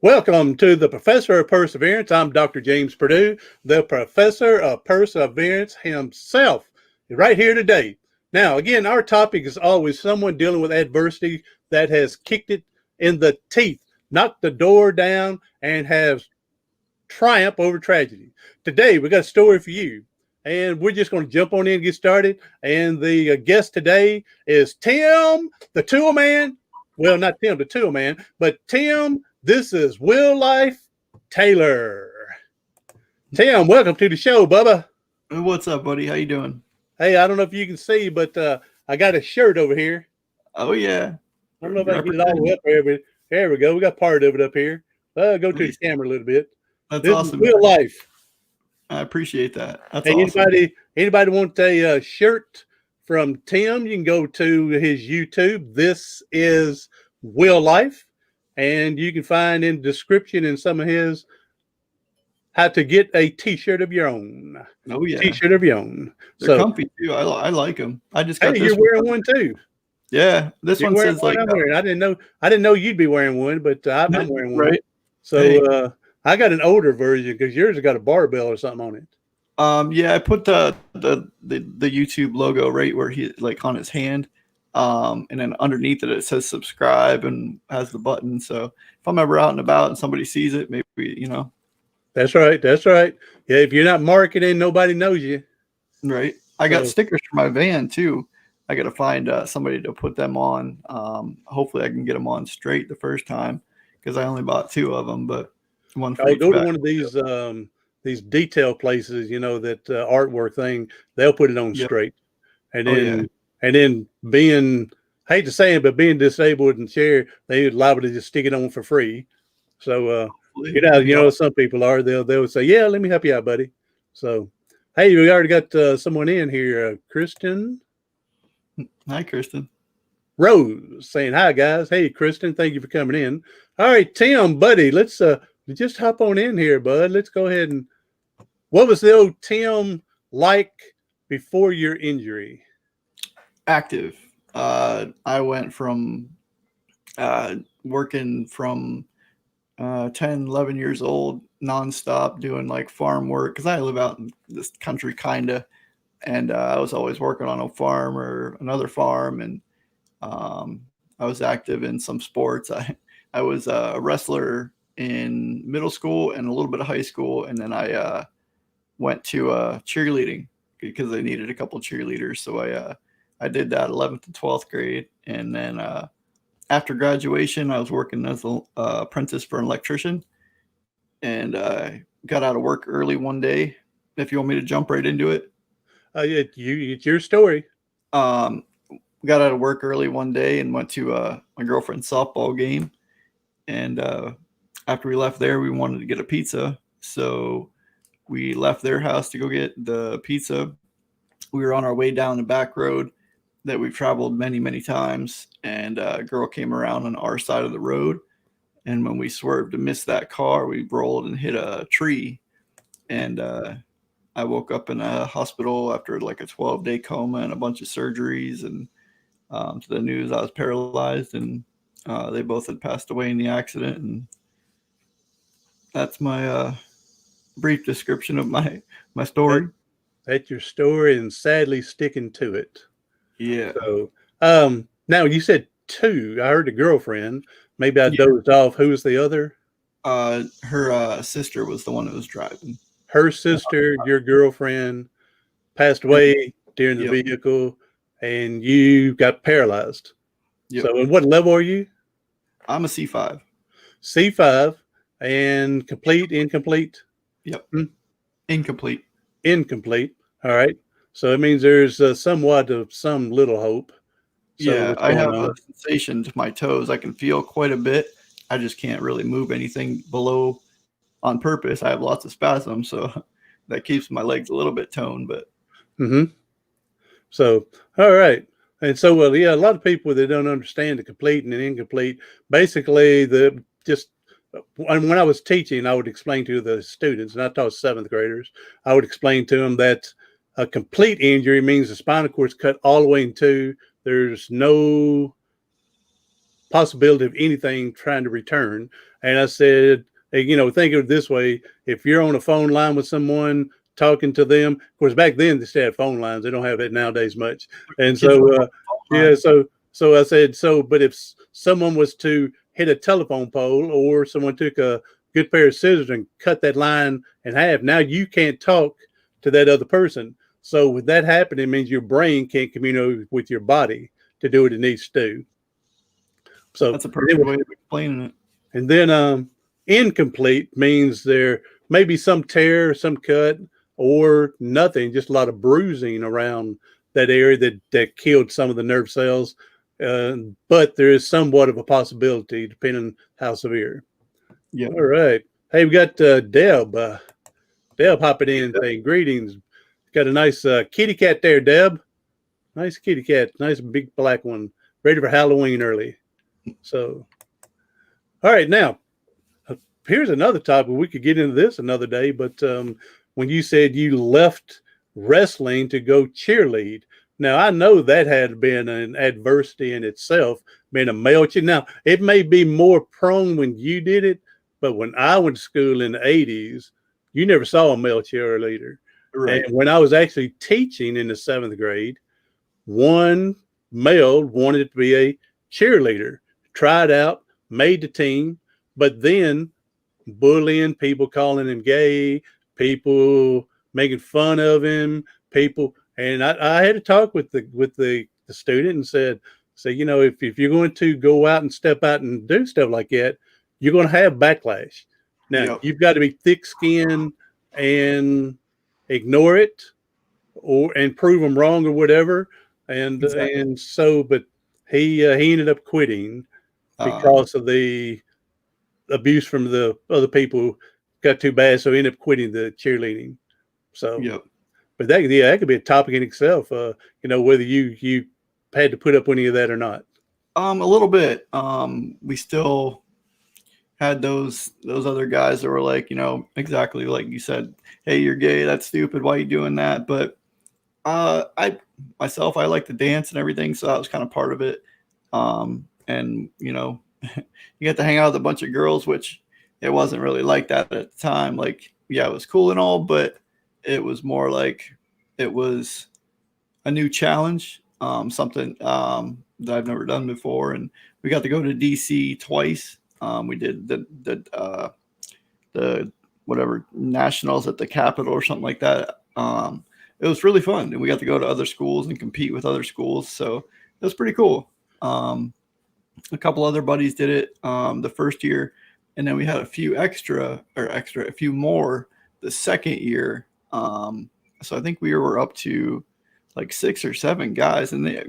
Welcome to the Professor of Perseverance. I'm Dr. James Purdue, the Professor of Perseverance himself, right here today. Now, again, our topic is always someone dealing with adversity that has kicked it in the teeth, knocked the door down, and has triumph over tragedy. Today, we got a story for you, and we're just going to jump on in and get started. And the guest today is Tim, the Tool Man. Well, not Tim, the Tool Man, but Tim. This is Will Life Taylor. Tim, welcome to the show, Bubba. What's up, buddy? How you doing? Hey, I don't know if you can see, but I got a shirt over here. Oh yeah. I don't know if I can get it all the way up there, but there we go. We got part of it up here. Go to the camera a little bit. That's this awesome. Is Real Life. I appreciate that. That's hey, awesome. Anybody want a shirt from Tim? You can go to his YouTube. This is Will Life. And you can find in the description in some of his how to get a T-shirt of your own. Oh yeah, T-shirt of your own. They're comfy too. I like them. I just got hey, this. You're wearing one too. Yeah, this one says one like. I'm wearing. I didn't know you'd be wearing one, but I'm wearing one. Right. So hey. I got an older version because yours has got a barbell or something on it. Yeah, I put the YouTube logo right where he like on his hand. And then underneath it says subscribe and has the button. So if I'm ever out and about and somebody sees it, maybe, That's right. Yeah, if you're not marketing, nobody knows you. Right. I got stickers for my van too. I got to find somebody to put them on. Hopefully I can get them on straight the first time because I only bought 2 of them, but one for go to one of these detail places, that artwork thing, they'll put it on straight. And then And then being, I hate to say it, but being disabled and chair, they liable to just stick it on for free. So, some people are, they'll say, yeah, let me help you out, buddy. So, hey, we already got someone in here, Kristen. Hi, Kristen. Rose saying, hi, guys. Hey, Kristen, thank you for coming in. All right, Tim, buddy, let's just hop on in here, bud. Let's go ahead and, what was the old Tim like before your injury? Active. I went from working from 10, 11 years old, nonstop doing like farm work because I live out in this country kind of, and I was always working on a farm or another farm, and I was active in some sports. I was a wrestler in middle school and a little bit of high school, and then I went to cheerleading because they needed a couple of cheerleaders, so I did that 11th and 12th grade. And then after graduation, I was working as an apprentice for an electrician. And I got out of work early one day. If you want me to jump right into it. It's your story. Got out of work early one day and went to my girlfriend's softball game. And after we left there, we wanted to get a pizza. So we left their house to go get the pizza. We were on our way down the back road that we've traveled many, many times, and a girl came around on our side of the road. And when we swerved to miss that car, we rolled and hit a tree. And I woke up in a hospital after like a 12-day coma and a bunch of surgeries. And to the news, I was paralyzed, and they both had passed away in the accident. And that's my brief description of my story. That's your story, and sadly sticking to it. Yeah. So, now you said 2. I heard a girlfriend. Maybe I dozed off. Who was the other? Her sister was the one that was driving. Her sister, your girlfriend, passed away during the vehicle, and you got paralyzed. Yep. So, and what level are you? I'm a C5. C5, and complete, incomplete? Yep. Incomplete. Incomplete. All right. So it means there's somewhat of some little hope. So yeah, I have a sensation to my toes. I can feel quite a bit. I just can't really move anything below on purpose. I have lots of spasms, so that keeps my legs a little bit toned. But so, all right. And so, a lot of people that don't understand the complete and the incomplete, basically when I was teaching, I would explain to the students, and I taught 7th graders, I would explain to them that a complete injury means the spinal cord is cut all the way in 2. There's no possibility of anything trying to return. And I said, hey, think of it this way: if you're on a phone line with someone talking to them, of course, back then they still had phone lines. They don't have that nowadays much. And Kids so, don't have phone yeah, lines. so I said, but if someone was to hit a telephone pole, or someone took a good pair of scissors and cut that line in half, now you can't talk to that other person. So with that happening, it means your brain can't communicate with your body to do what it needs to do. So That's a perfect way of explaining it. and then incomplete means there may be some tear, some cut, or nothing, just a lot of bruising around that area that killed some of the nerve cells. But there is somewhat of a possibility, depending on how severe. Yeah. All right. Hey, we got Deb. Deb hopping in saying greetings. Got a nice kitty cat there, Deb. Nice kitty cat. Nice big black one. Ready for Halloween early. So, all right. Now, here's another topic. We could get into this another day, but when you said you left wrestling to go cheerlead, now I know that had been an adversity in itself, being a male cheer. Now, it may be more prone when you did it, but when I went to school in the 80s, you never saw a male cheerleader. Right. And when I was actually teaching in the 7th grade, one male wanted to be a cheerleader, tried out, made the team, but then bullying, people calling him gay, people making fun of him, people. And I had to talk with the student and said, if you're going to go out and step out and do stuff like that, you're going to have backlash. Now, you've got to be thick-skinned and ignore it and prove them wrong or whatever. And Exactly. and so, but he ended up quitting because of the abuse from the other people got too bad, so he ended up quitting the cheerleading. So, but that could be a topic in itself. Whether you had to put up any of that or not. A little bit. We still had those other guys that were like, exactly like you said, hey, you're gay, that's stupid, why are you doing that? But I like to dance and everything, so that was kind of part of it. And you get to hang out with a bunch of girls, which it wasn't really like that at the time. Like, yeah, it was cool and all, but it was more like it was a new challenge, something that I've never done before. And we got to go to DC twice. We did the whatever nationals at the Capitol or something like that. It was really fun, and we got to go to other schools and compete with other schools. So it was pretty cool. A couple other buddies did it the first year, and then we had a few more the second year. So I think we were up to like 6 or 7 guys, and they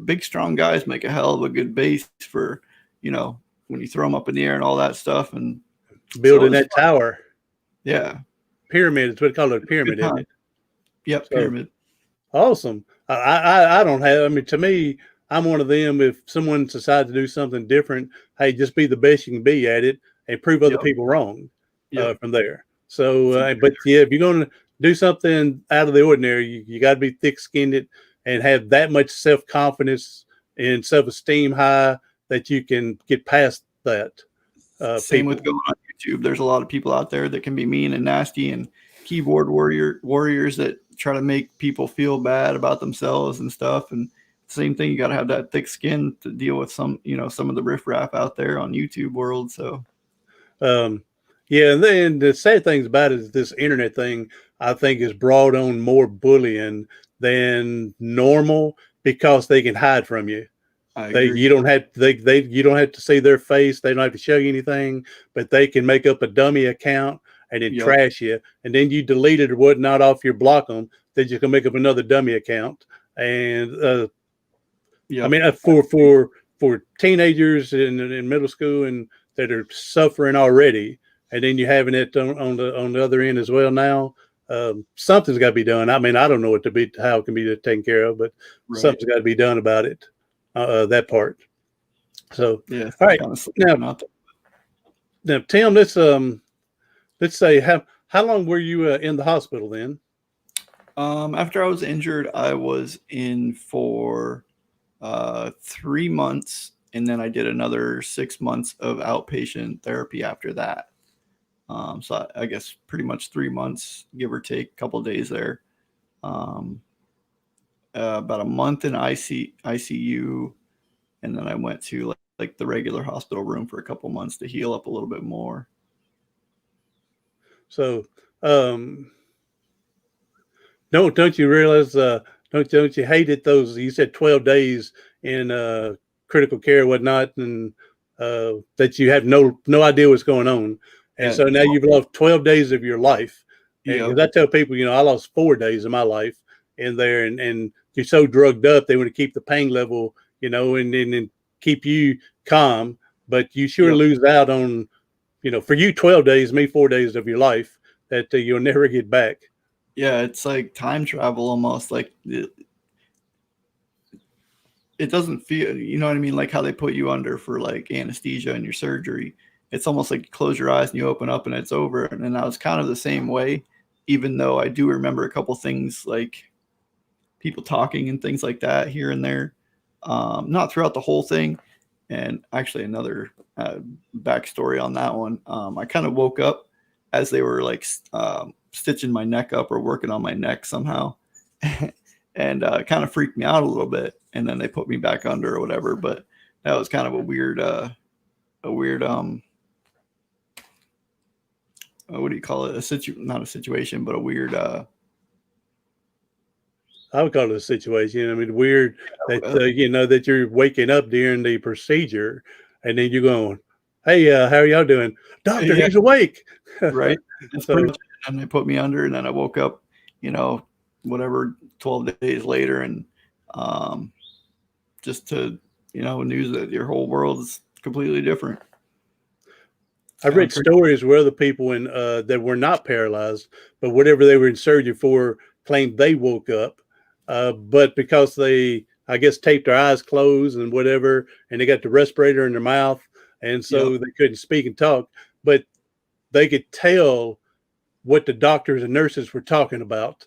big, strong guys make a hell of a good base for, when you throw them up in the air and all that stuff. And building that tower. Yeah. Pyramid. It's what they call it, a pyramid, isn't it? Yep. So, pyramid. Awesome. I don't have, to me, I'm one of them. If someone decides to do something different, hey, just be the best you can be at it and prove other people wrong from there. So, but yeah, if you're going to do something out of the ordinary, you got to be thick-skinned and have that much self-confidence and self-esteem high that you can get past that. Same with going on YouTube. There's a lot of people out there that can be mean and nasty and keyboard warriors that try to make people feel bad about themselves and stuff. And same thing, you got to have that thick skin to deal with some of the riffraff out there on YouTube world. So, yeah, and then the sad things about it is this internet thing, I think, has brought on more bullying than normal because they can hide from you. You don't have to see their face. They don't have to show you anything, but they can make up a dummy account and then trash you, and then you delete it or whatnot off your block them. They just gonna make up another dummy account. And for teenagers in middle school and that are suffering already, and then you're having it on the other end as well now. Something's got to be done. I don't know how it can be taken care of, but something's got to be done about it. That part. So yeah. All right. Now, Tim, let's say how long were you in the hospital then? After I was injured, I was in for 3 months, and then I did another 6 months of outpatient therapy after that. So I guess pretty much 3 months, give or take, a couple of days there. About a month in ICU, and then I went to like the regular hospital room for a couple months to heal up a little bit more. So, don't you realize? Don't you hate it? Those you said 12 days in critical care, and whatnot, and that you have no idea what's going on, and Yeah. so now you've lost 12 days of your life. And Yeah. because I tell people, I lost 4 days of my life in there, and you're so drugged up, they want to keep the pain level, and keep you calm, but you sure Yep. lose out on, for you 12 days, me 4 days of your life that you'll never get back. Yeah, it's like time travel almost. Like it doesn't feel, you know what I mean? Like how they put you under for like anesthesia and your surgery. It's almost like you close your eyes and you open up and it's over. And then I was kind of the same way, even though I do remember a couple things like people talking and things like that here and there. Not throughout the whole thing. And actually another backstory on that one. I kind of woke up as they were like stitching my neck up or working on my neck somehow. And it kind of freaked me out a little bit. And then they put me back under or whatever. But that was kind of a weird, what do you call it? Not a situation, but a weird, I would call it a situation. I mean, weird that, that you're waking up during the procedure and then you're going, hey, how are y'all doing? Doctor, yeah. He's awake. Right. That's So, pretty much it. And they put me under, and then I woke up, whatever, 12 days later, and just to, news that your whole world is completely different. I read stories where other people that were not paralyzed, but whatever they were in surgery for claimed they woke up. But because they, I guess, taped their eyes closed and whatever, and they got the respirator in their mouth, and so they couldn't speak and talk, but they could tell what the doctors and nurses were talking about,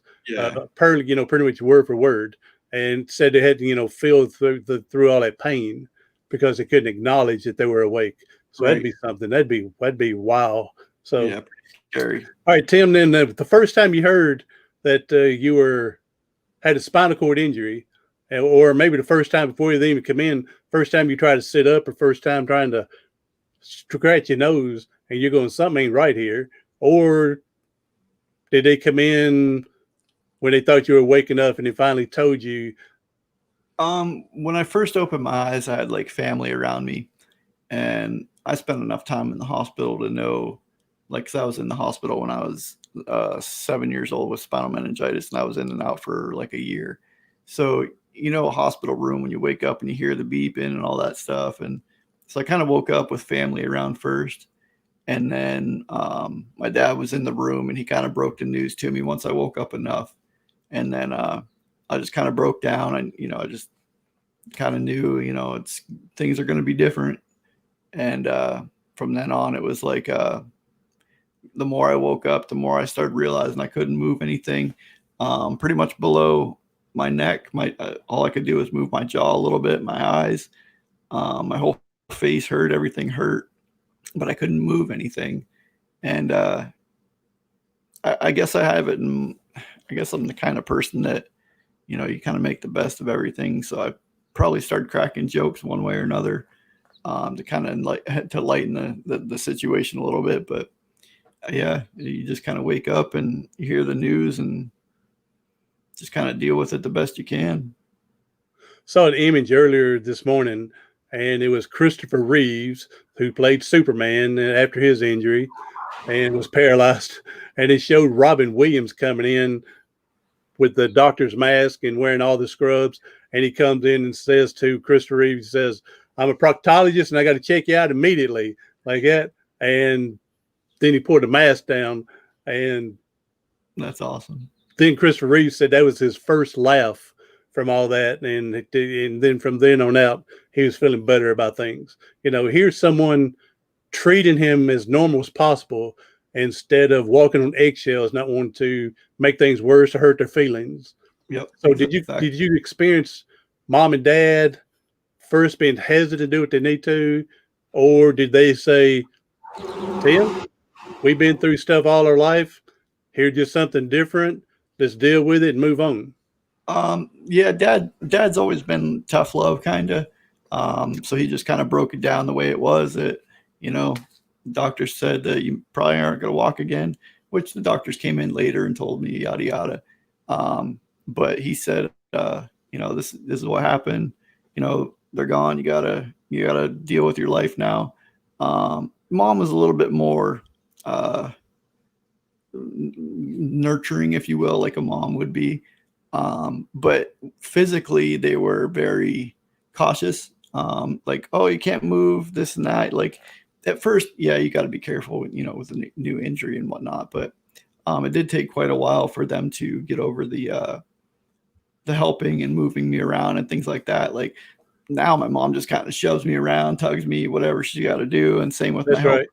pretty much word for word, and said they had to, feel through all that pain because they couldn't acknowledge that they were awake. So that'd be something. That'd be wow. So yeah, pretty scary. All right, Tim. Then the first time you heard that you had a spinal cord injury, or maybe the first time before you even come in, first time you try to sit up, or first time trying to scratch your nose, and you're going, something ain't right here, or did they come in when they thought you were waking up and they finally told you? When I first opened my eyes, I had like family around me, and I spent enough time in the hospital to know, like, 'cause I was in the hospital when I was 7 years old with spinal meningitis, and I was in and out for like a year. So, a hospital room when you wake up and you hear the beeping and all that stuff. And so I kind of woke up with family around first. And then my dad was in the room, and he kind of broke the news to me once I woke up enough. And then I just kind of broke down, and, I just kind of knew, things are going to be different. And from then on, it was like the more I woke up, the more I started realizing I couldn't move anything pretty much below my neck. All I could do was move my jaw a little bit, my eyes, my whole face hurt, everything hurt, but I couldn't move anything. And I guess I have it. I guess I'm the kind of person that, you kind of make the best of everything. So I probably started cracking jokes one way or another to kind of to lighten the situation a little bit. But yeah, you just kind of wake up and you hear the news and just kind of deal with it the best you can. Saw an image earlier this morning, and it was Christopher Reeves, who played Superman after his injury and was paralyzed. And it showed Robin Williams coming in with the doctor's mask and wearing all the scrubs. And he comes in and says to Christopher Reeves, he says, I'm a proctologist and I got to check you out immediately, like that. And then he pulled the mask down, and that's awesome. Then Christopher Reeves said that was his first laugh from all that. And then from then on out, he was feeling better about things. Here's someone treating him as normal as possible instead of walking on eggshells, not wanting to make things worse or hurt their feelings. Yep. So did you experience mom and dad first been hesitant to do what they need to, or did they say, Tim, we've been through stuff all our life. Here's just something different. Let's deal with it and move on. Yeah, dad's always been tough love kind of. So he just kind of broke it down the way it was that, you know, doctors said that you probably aren't going to walk again, which the doctors came in later and told me yada yada. But he said, you know, this is what happened. You know, they're gone. You gotta deal with your life now. Mom was a little bit more nurturing, if you will, like a mom would be. But physically, they were very cautious. Like, oh, you can't move this and that. Like at first, yeah, you got to be careful, you know, with a new injury and whatnot. But it did take quite a while for them to get over the helping and moving me around and things like that. Like now, my mom just kind of shoves me around, tugs me, whatever she got to do, and same with That's my help. right.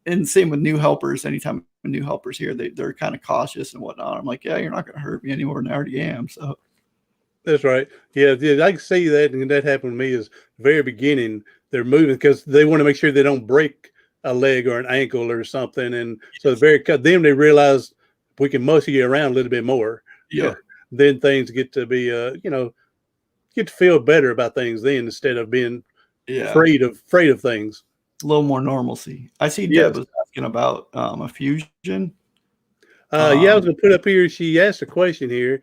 And same with new helpers. Anytime a new helper's here, they're kind of cautious and whatnot. I'm like, yeah, you're not going to hurt me any more than I already am. So That's right. Yeah, I can see that, and that happened to me. Is very beginning they're moving because they want to make sure they don't break a leg or an ankle or something, and so then they realize we can muscle you around a little bit more. yeah, Then things get to be, get to feel better about things then instead of being yeah, afraid of things. a little more normalcy. I see Yes. Deb was asking about a fusion. Yeah, I was going to put up here. She asked a question here.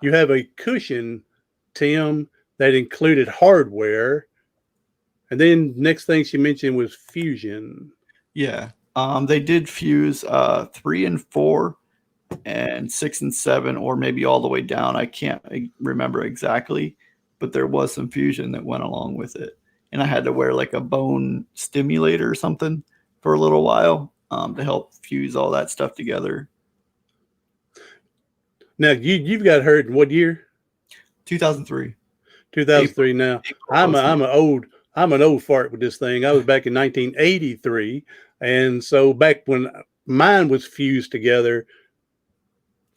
You have a cushion, Tim, that included hardware, and then next thing she mentioned was fusion. Yeah. They did fuse 3 and 4 and 6 and 7, or maybe all the way down. I can't remember exactly, but there was some fusion that went along with it. And I had to wear like a bone stimulator or something for a little while to help fuse all that stuff together. Now you've got hurt in what year? 2003. 2003. Now I'm an old fart with this thing. I was back in 1983, and so back when mine was fused together,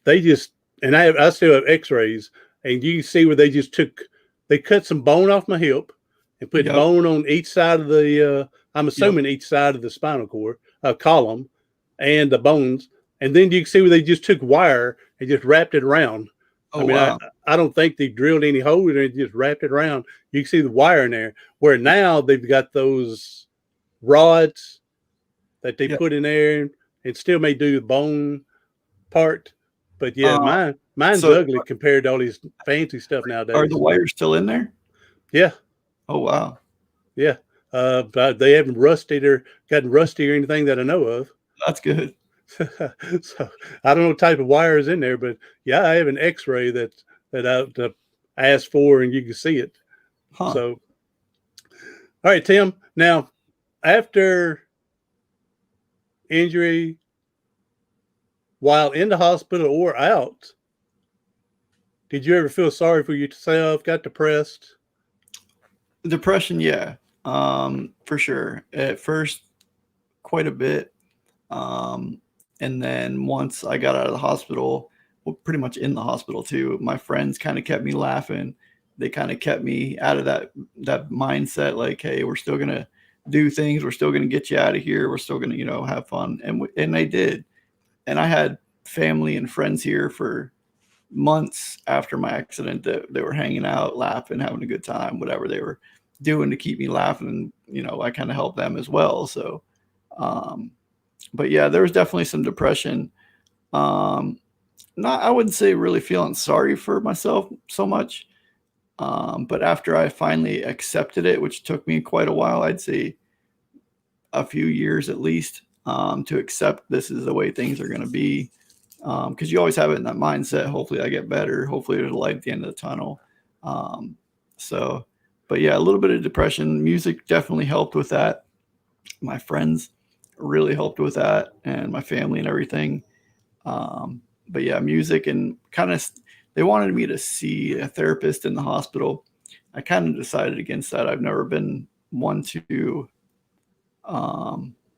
they just and I still have X-rays, and you can see where they cut some bone off my hip and put Yep. bone on each side of the. I'm assuming each side of the spinal cord column and the bones, and then you can see where they just took wire and just wrapped it around. Oh, I mean, wow. I don't think they drilled any holes or they just wrapped it around. You can see the wire in there. Where now they've got those rods that they put in there and still may do the bone part. But yeah, mine's ugly compared to all these fancy stuff nowadays. Are the wires still in there? Yeah. Oh, wow. Yeah. But they haven't rusted or gotten rusty or anything that I know of. That's good. So I don't know what type of wire is in there, but yeah, I have an X-ray that I asked for, and you can see it. Huh. So, all right, Tim. Now, after injury, while in the hospital or out, did you ever feel sorry for yourself? Got depressed? Depression, yeah, for sure. At first, quite a bit. And then once I got out of the hospital, well, pretty much in the hospital too, my friends kind of kept me laughing. They kind of kept me out of that mindset, like, hey, we're still gonna do things. We're still gonna get you out of here. We're still gonna, have fun. And they did. And I had family and friends here for months after my accident that they were hanging out, laughing, having a good time, whatever they were doing to keep me laughing. I kind of helped them as well. So, but yeah, there was definitely some depression. I wouldn't say really feeling sorry for myself so much. But after I finally accepted it, which took me quite a while, I'd say a few years at least, to accept this is the way things are going to be. Because you always have it in that mindset. Hopefully I get better. Hopefully there's a light at the end of the tunnel. But yeah, a little bit of depression. Music definitely helped with that. My friends really helped with that, and my family and everything. But yeah, music and they wanted me to see a therapist in the hospital. I kind of decided against that. I've never been one to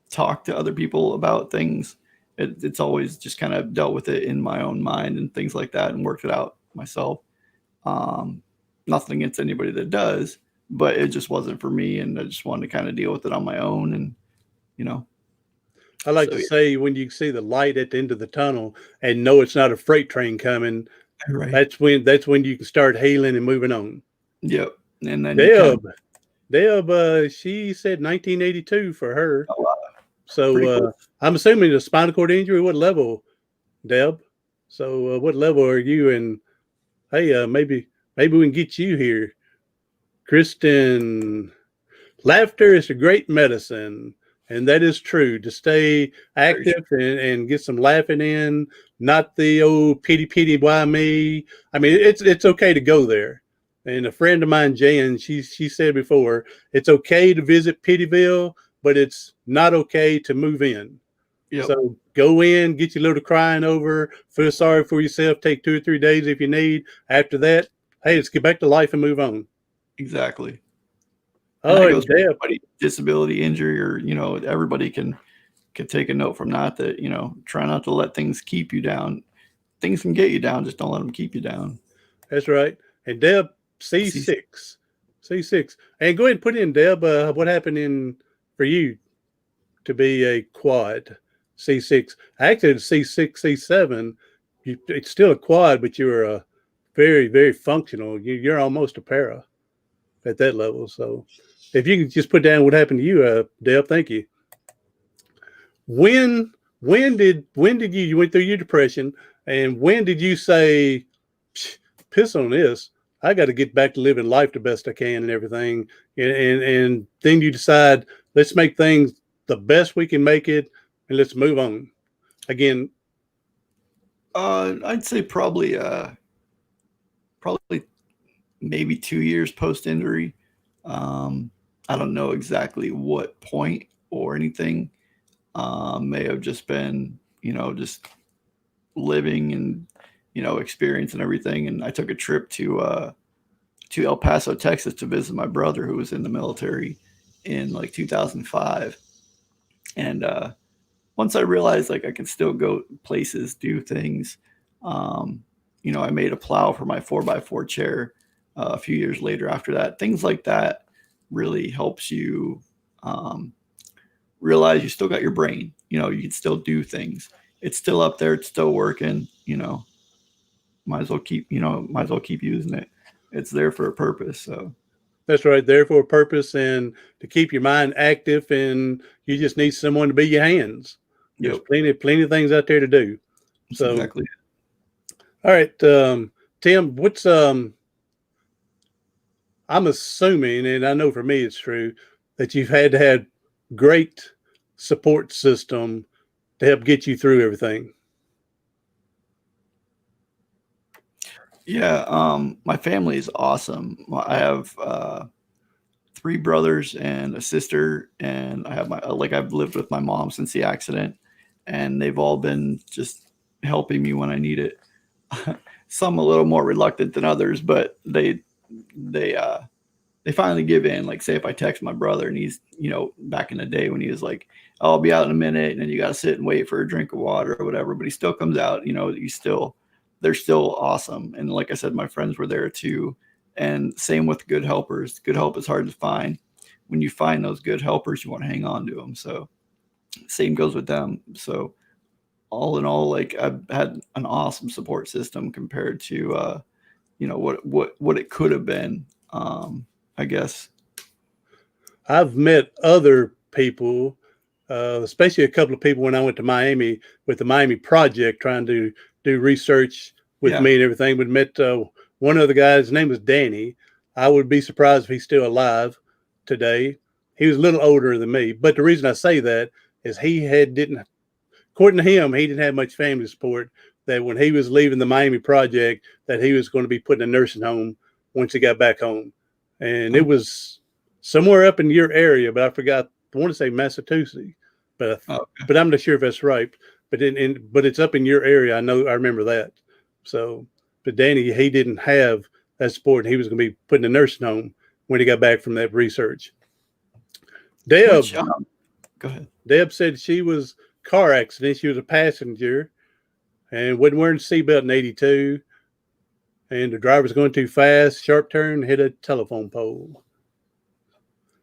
talk to other people about things. It's always just kind of dealt with it in my own mind and things like that and worked it out myself. Nothing against anybody that does, but it just wasn't for me, and I just wanted to kind of deal with it on my own, and you know, I like so to yeah, say when you see the light at the end of the tunnel and know it's not a freight train coming, right, that's when you can start healing and moving on. yep, and then you kind of Deb, she said 1982 for her. oh, wow, So pretty cool. I'm assuming a spinal cord injury. What level, Deb? So what level are you? And hey, maybe we can get you here, Kristen. Laughter is a great medicine, and that is true. To stay Very true. active and get some laughing in, not the old pity why me. I mean, it's okay to go there. And a friend of mine, Jan, she said before, it's okay to visit Pityville, but it's not okay to move in. Yep, So go in, get your little crying over, feel sorry for yourself, take 2 or 3 days if you need. After that, hey, let's get back to life and move on. exactly. And Oh, that and goes for Deb, anybody, disability, injury, or everybody can take a note from that. That try not to let things keep you down. Things can get you down, just don't let them keep you down. that's right. And Deb, See, C6. C6. And go ahead and put in, Deb, what happened in for you to be a quad C6. Actually, it's C6, C7. It's still a quad, but you're a very, very functional. You're almost a para at that level. So if you could just put down what happened to you, Deb, thank you. When when did you went through your depression, and when did you say, piss on this? I got to get back to living life the best I can and everything, and then you decide, let's make things the best we can make it, and let's move on. Again, I'd say probably maybe 2 years post injury. Um, I don't know exactly what point or anything. May have just been, just living and, experiencing everything. And I took a trip to El Paso, Texas to visit my brother who was in the military in like 2005. And once I realized like I could still go places, do things, um, I made a plow for my 4x4 chair a few years later after that. Things like that really helps you um, realize you still got your brain. You can still do things. It's still up there. It's still working. Might as well keep using it. It's there for a purpose. So that's right, there for a purpose and to keep your mind active, and you just need someone to be your hands. There's yep, plenty of things out there to do. that's So, exactly it. all right, Tim, what's I'm assuming, and I know for me it's true, that you've had to have great support system to help get you through everything. Yeah, my family is awesome. I have 3 brothers and a sister, and I have I've lived with my mom since the accident, and they've all been just helping me when I need it. Some a little more reluctant than others, but they they finally give in. Like, say if I text my brother and he's, back in the day when he was like, I'll be out in a minute, and then you got to sit and wait for a drink of water or whatever, but he still comes out. They're still awesome. And like I said, my friends were there too. And same with good helpers. Good help is hard to find. When you find those good helpers, you want to hang on to them. So same goes with them. So all in all, like, I've had an awesome support system compared to what it could have been. I guess. I've met other people, especially a couple of people when I went to Miami with the Miami Project trying to do research with Yeah. me and everything. But met one of the guys, his name was Danny. I would be surprised if he's still alive today. He was a little older than me. But the reason I say that is didn't, according to him, he didn't have much family support. That when he was leaving the Miami Project, that he was going to be put in a nursing home once he got back home. And it Oh, was somewhere up in your area, but I forgot. I want to say Massachusetts, but oh, I'm not sure if that's right. But it's up in your area. I remember that. So, but Danny, he didn't have that support. He was going to be put in a nursing home when he got back from that research. which Deb, go ahead. Deb said she was car accident. She was a passenger and wasn't wearing a seatbelt in '82. And the driver was going too fast, sharp turn, hit a telephone pole.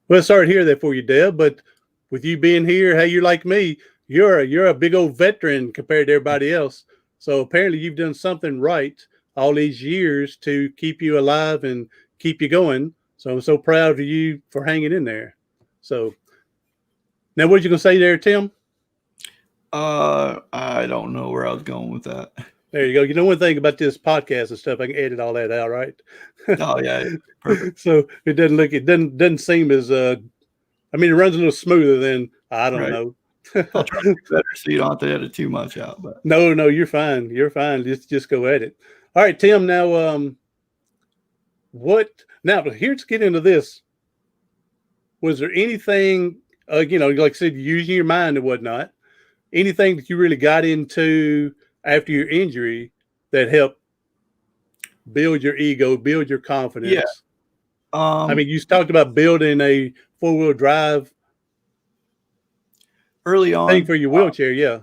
Well, sorry to hear that for you, Deb. But with you being here, hey, you're like me. You're a big old veteran compared to everybody else. So apparently, you've done something right all these years to keep you alive and keep you going. So I'm so proud of you for hanging in there. So now, what you gonna say there, Tim? I don't know where I was going with that. There you go. You know one thing about this podcast and stuff, I can edit all that out, right? Oh yeah, perfect. So it doesn't seem as I mean, it runs a little smoother than I don't Right. know. I'll try to do better so you don't have to edit too much out. But No, you're fine. You're fine. Just go at it. All right, Tim. Now, what? Now, here's get into this. Was there anything, like I said, using your mind and whatnot, anything that you really got into after your injury that helped build your ego, build your confidence? yeah, I mean, you talked about building a 4-wheel drive early thing on, for your wheelchair. Yeah.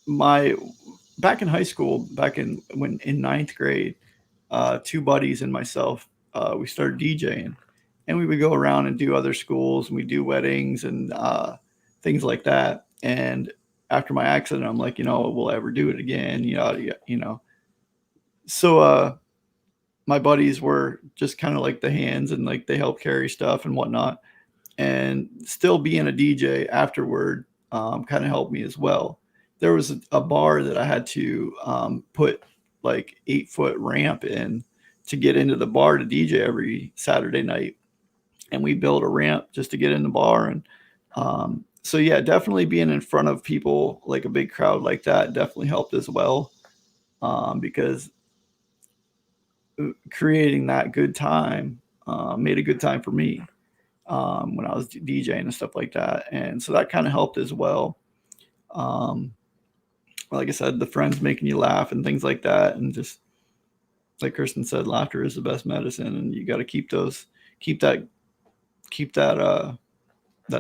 my back in high school, when in ninth grade, two buddies and myself, we started DJing, and we would go around and do other schools, and we do weddings and things like that. And after my accident, I'm like, we'll ever do it again, So my buddies were just kind of like the hands, and like they help carry stuff and whatnot. And still being a DJ afterward kind of helped me as well. There was a bar that I had to put like 8-foot ramp in to get into the bar to DJ every Saturday night. And we built a ramp just to get in the bar. And so, yeah, definitely being in front of people, like a big crowd like that, definitely helped as well, because creating that good time made a good time for me when I was DJing and stuff like that. And so that kind of helped as well. Like I said, the friends making you laugh and things like that. And just like Kristen said, laughter is the best medicine, and you got to keep that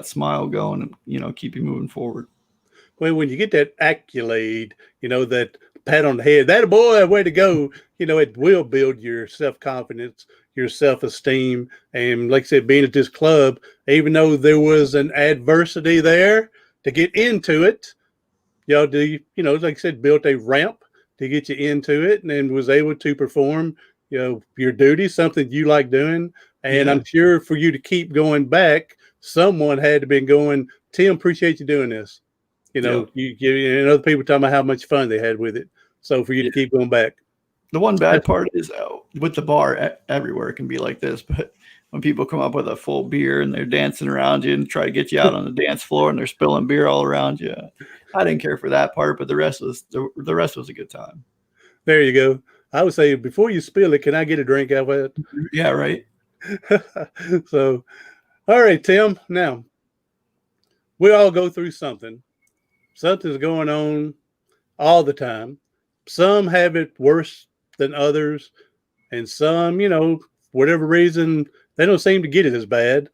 smile going, and, keep you moving forward. Well, when you get that accolade, that pat on the head, that boy, way to go, it will build your self-confidence, your self-esteem. And like I said, being at this club, even though there was an adversity there to get into it, like I said, built a ramp to get you into it, and then was able to perform, your duties, something you like doing. And Yeah. I'm sure for you to keep going back, someone had to been going, Tim, appreciate you doing this. Yep. You and other people talking about how much fun they had with it. So for you to keep going back. The one bad part is with the bar, everywhere it can be like this, but when people come up with a full beer and they're dancing around you and try to get you out on the dance floor and they're spilling beer all around you, I didn't care for that part, but the rest was a good time. There you go. I would say, before you spill it, can I get a drink out of it? Yeah, right. So, all right, Tim. Now, we all go through something. Something's going on all the time. Some have it worse than others, and some, whatever reason, they don't seem to get it as bad.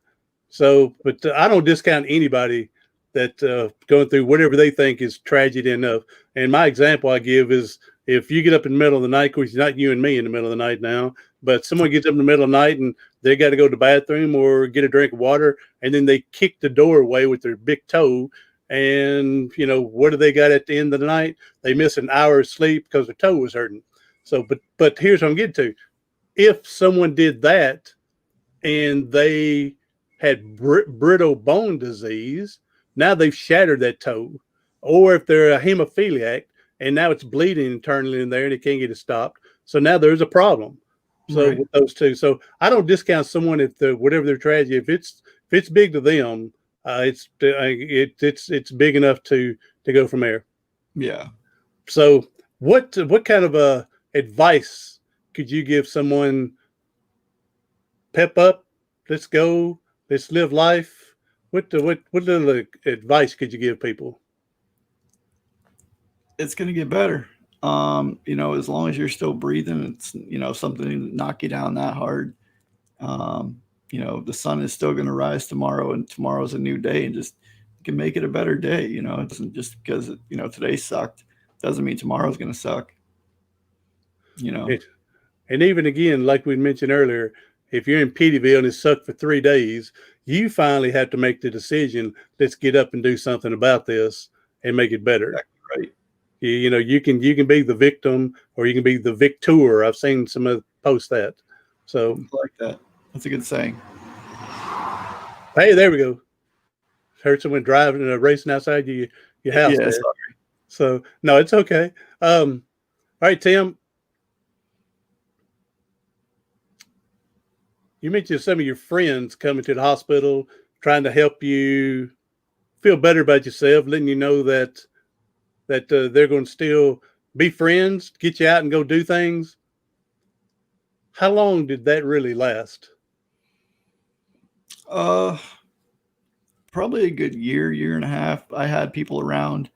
So, but I don't discount anybody that going through whatever they think is tragedy enough. And my example I give is, if you get up in the middle of the night, which is not you and me in the middle of the night now, but someone gets up in the middle of the night and they got to go to the bathroom or get a drink of water, and then they kick the door away with their big toe. And, what do they got at the end of the night? They miss an hour of sleep because their toe was hurting. So, but here's what I'm getting to. If someone did that and they had brittle bone disease, now they've shattered that toe. Or if they're a hemophiliac and now it's bleeding internally in there and it can't get it stopped. So now there's a problem. So Right. with those two, so I don't discount someone if whatever their tragedy, if it's big to them, it's big enough to go from there. Yeah. So what kind of advice could you give someone? Pep up, let's go, let's live life. What little advice could you give people? It's going to get better. As long as you're still breathing, it's, something to knock you down that hard. The sun is still going to rise tomorrow, and tomorrow's a new day, and just can make it a better day. It doesn't, just because, today sucked doesn't mean tomorrow's going to suck. And even again, like we mentioned earlier, if you're in Peteyville and it sucked for 3 days, You finally have to make the decision. Let's get up and do something about this and make it better. Exactly right. You know, you can be the victim or you can be the victor. I've seen some of post that. So I like that. That's a good saying. hey, there we go. Heard someone driving and racing outside your house Yeah, there. sorry. So no, it's okay. All right, Tim. You mentioned some of your friends coming to the hospital, trying to help you feel better about yourself, letting you know that they're going to still be friends, get you out and go do things. How long did that really last? Probably a good year and a half. I had people around.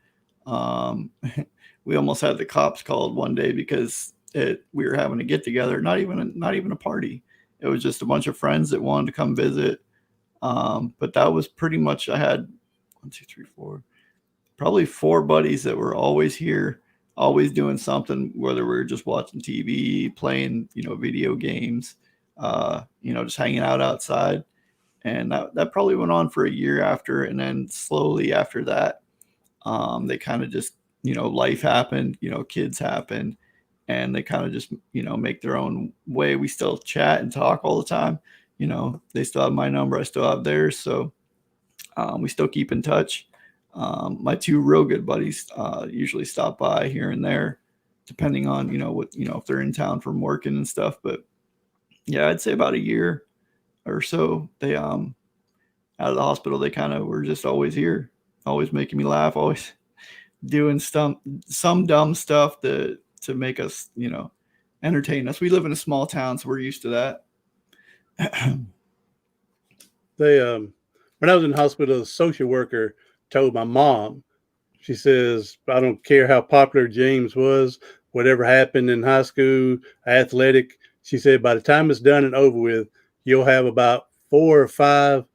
We almost had the cops called one day because we were having a get together. Not even a party. It was just a bunch of friends that wanted to come visit. But that was pretty much. I had 1, 2, 3, 4, probably 4 buddies that were always here, always doing something. Whether we were just watching TV, playing, video games, just hanging out outside. And that probably went on for a year after, and then slowly after that, they kind of just, life happened, kids happened, and they kind of just, make their own way. We still chat and talk all the time. They still have my number, I still have theirs, so we still keep in touch. My 2 real good buddies usually stop by here and there, depending on if they're in town from working and stuff. But yeah, I'd say about a year or so, they out of the hospital, they kind of were just always here, always making me laugh, always doing some dumb stuff to make us, entertain us. We live in a small town, so we're used to that. They when I was in the hospital, a social worker told my mom, she says, I don't care how popular James was, whatever happened in high school, athletic, she said, by the time it's done and over with, you'll have about 4 or 5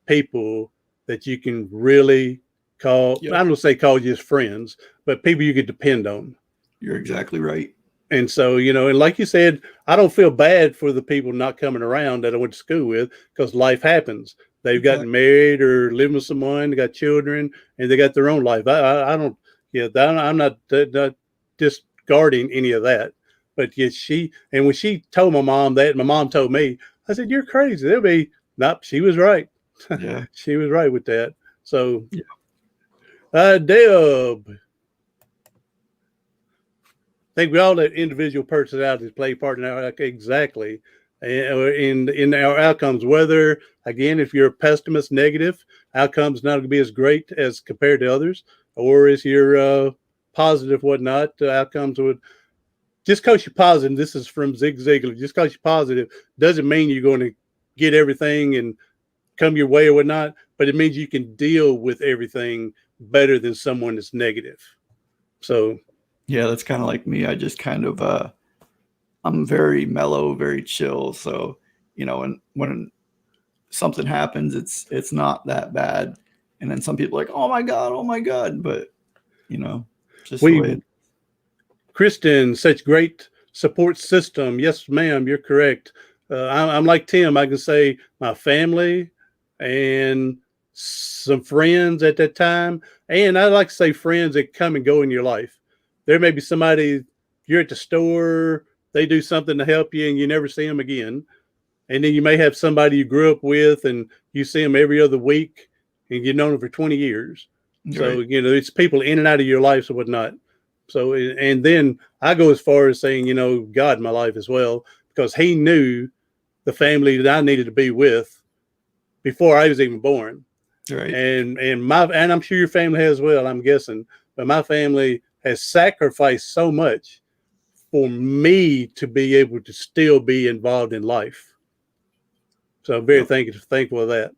people that you can really call. Yep. I don't say call just friends, but people you can depend on. You're exactly right. And so, and like you said, I don't feel bad for the people not coming around that I went to school with, because life happens. They've gotten married or living with someone, they got children, and they got their own life. I don't, I'm not discarding any of that. But yes, when she told my mom that, my mom told me, I said, you're crazy. Nope, she was right. Yeah. She was right with that. So, Deb, I think we all let individual personalities play part in our exactly in our outcomes. Whether, again, if you're a pessimist, negative, outcomes not going to be as great as compared to others, or if you're positive, whatnot, outcomes would. Just because you're positive, this is from Zig Ziglar, just because you're positive doesn't mean you're going to get everything and come your way or whatnot, but it means you can deal with everything better than someone that's negative. So, yeah, that's kind of like me. I just kind of, I'm very mellow, very chill. So, when something happens, it's not that bad. And then some people are like, oh my God. But, just the way Kristen, such great support system. Yes, ma'am, you're correct. I'm like Tim. I can say my family and some friends at that time. And I like to say friends that come and go in your life. There may be somebody, you're at the store, they do something to help you and you never see them again. And then you may have somebody you grew up with and you see them every other week and you've known them for 20 years. Right. So, it's people in and out of your life and whatnot. So, and then I go as far as saying, God in my life as well, because he knew the family that I needed to be with before I was even born. Right. And I'm sure your family has as well, I'm guessing, but my family has sacrificed so much for me to be able to still be involved in life. So I'm very thankful of that.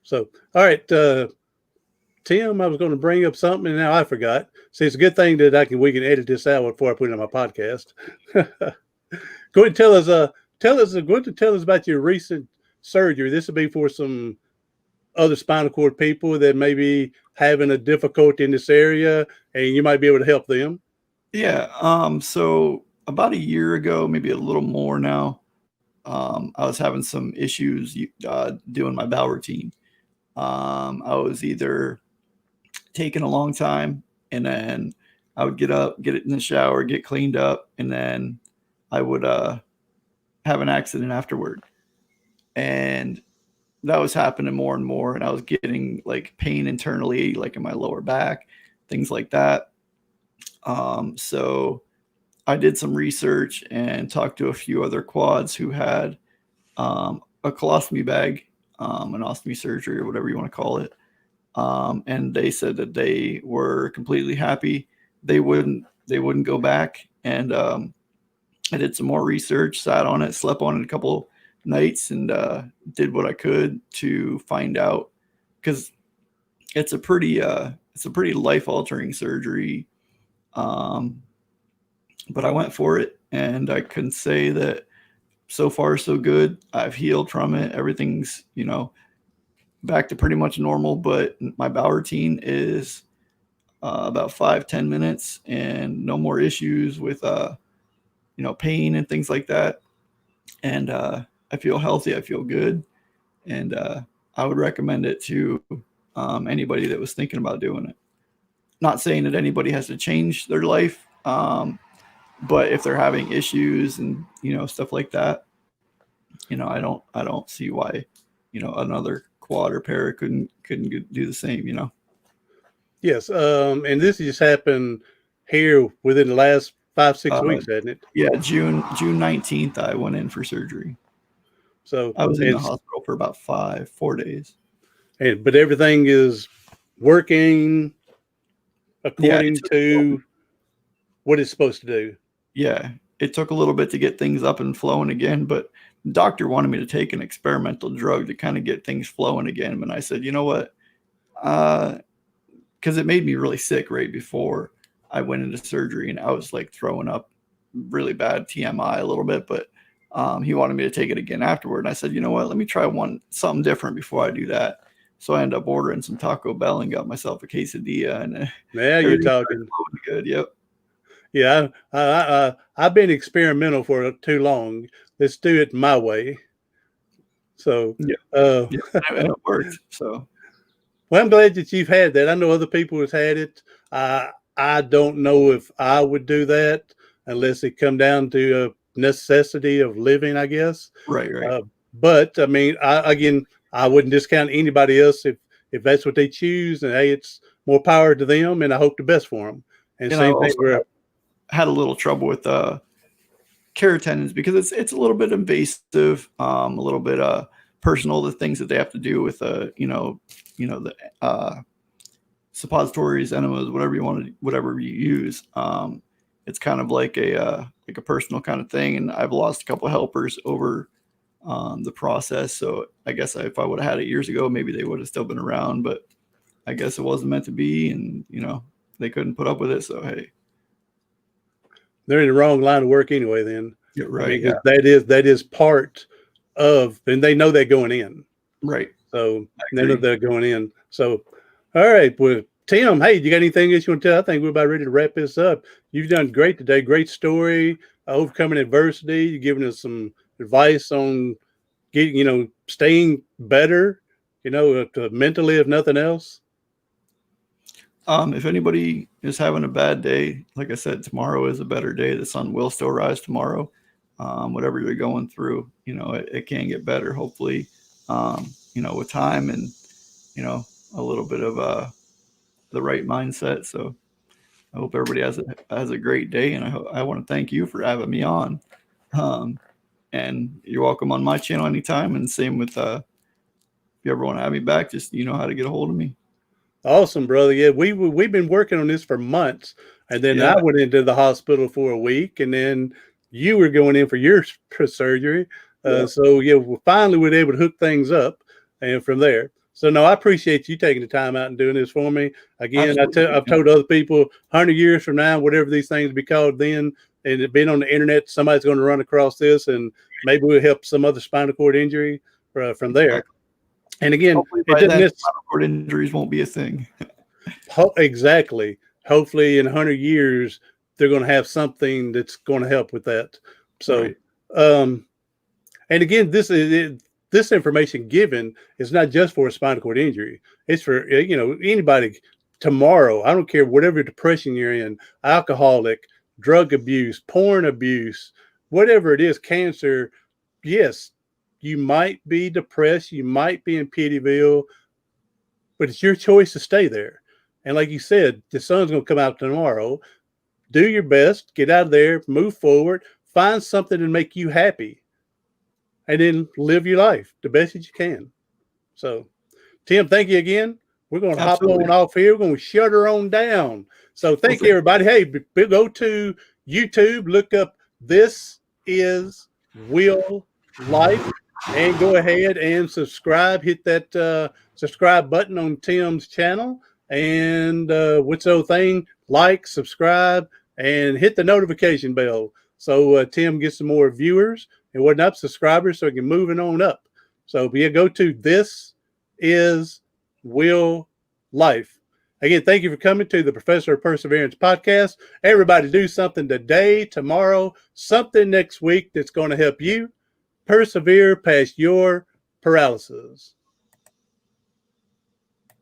So, all right, Tim, I was going to bring up something and now I forgot. See, it's a good thing that we can edit this out before I put it on my podcast. Go ahead and tell us about your recent surgery. This will be for some other spinal cord people that may be having a difficulty in this area, and you might be able to help them. Yeah. So about a year ago, maybe a little more now, I was having some issues doing my bowel routine. I was either taking a long time, and then I would get up, get it in the shower, get cleaned up, and then I would have an accident afterward. And that was happening more and more, and I was getting like pain internally, like in my lower back, things like that. So I did some research and talked to a few other quads who had a colostomy bag, an ostomy surgery, or whatever you want to call it. And they said that they were completely happy. They wouldn't go back. And I did some more research, sat on it, slept on it a couple nights, and did what I could to find out, because it's a pretty life altering surgery. But I went for it, and I can say that so far so good. I've healed from it. Everything's, back to pretty much normal, but my bowel routine is about 5-10 minutes, and no more issues with pain and things like that. And I feel healthy. I feel good, and I would recommend it to anybody that was thinking about doing it. Not saying that anybody has to change their life, but if they're having issues and stuff like that, I don't see why another quad or para couldn't do the same. Yes, and this just happened here within the last 5-6 weeks, hasn't it? Yeah, June 19th, I went in for surgery. So I was in the hospital for about 4 days. But everything is working according to what it's supposed to do. Yeah, it took a little bit to get things up and flowing again, but the doctor wanted me to take an experimental drug to kind of get things flowing again. And I said, you know what? Because it made me really sick right before I went into surgery, and I was like throwing up really bad, TMI a little bit, but he wanted me to take it again afterward. And I said, you know what? Let me try something different before I do that. So I ended up ordering some Taco Bell and got myself a quesadilla. And now you're talking good. Yep. Yeah, I've been experimental for too long. Let's do it my way. So, and it worked. So, well, I'm glad that you've had that. I know other people have had it. I don't know if I would do that unless it come down to a necessity of living, I guess. Right. But I mean, I wouldn't discount anybody else if that's what they choose. And hey, it's more power to them, and I hope the best for them. And same thing where had a little trouble with care attendants, because it's a little bit invasive, a little bit personal, the things that they have to do with the suppositories, enemas, whatever you use. It's kind of like a personal kind of thing, and I've lost a couple of helpers over the process. So I guess if I would have had it years ago, maybe they would have still been around, but I guess it wasn't meant to be, and they couldn't put up with it. So hey, they're in the wrong line of work anyway. Then you're right. I mean, that is part of, and they know they're going in. Right. So they know they're going in. So, all right. Well, Tim, hey, you got anything else you want to tell? I think we're about ready to wrap this up. You've done great today. Great story, overcoming adversity. You're giving us some advice on getting, staying better, mentally, if nothing else. If anybody is having a bad day, like I said, tomorrow is a better day. The sun will still rise tomorrow. Whatever you're going through, it can get better, hopefully, with time and, a little bit of the right mindset. So I hope everybody has a great day. And I want to thank you for having me on. And you're welcome on my channel anytime. And same with, if you ever want to have me back, just, how to get a hold of me. Awesome, brother. Yeah, we've been working on this for months, and then I went into the hospital for a week, and then you were going in for your surgery. So we finally were able to hook things up, and from there. So no, I appreciate you taking the time out and doing this for me. Again, I've told other people 100 years from now, whatever these things be called then, and it being on the internet, somebody's going to run across this, and maybe we'll help some other spinal cord injury from there. Exactly. And again, hopefully by then, spinal cord injuries won't be a thing. Exactly. Hopefully in 100 years, they're going to have something that's going to help with that. So, right. And again, this information given is not just for a spinal cord injury. It's for anybody tomorrow. I don't care whatever depression you're in, alcoholic, drug abuse, porn abuse, whatever it is, cancer. Yes, you might be depressed, you might be in Pityville, but it's your choice to stay there. And like you said, the sun's going to come out tomorrow. Do your best, get out of there, move forward, find something to make you happy, and then live your life the best that you can. So, Tim, thank you again. We're going to hop on off here. We're going to shut her on down. So thank you, everybody. Hey, go to YouTube, look up This Is Will Life, and go ahead and subscribe. Hit that subscribe button on Tim's channel. And what's the old thing? Like, subscribe, and hit the notification bell. So Tim gets some more viewers and whatnot, subscribers, so he can move it on up. So yeah, go to This Is Will Life. Again, thank you for coming to the Professor of Perseverance podcast. Everybody do something today, tomorrow, something next week that's going to help you persevere past your paralysis.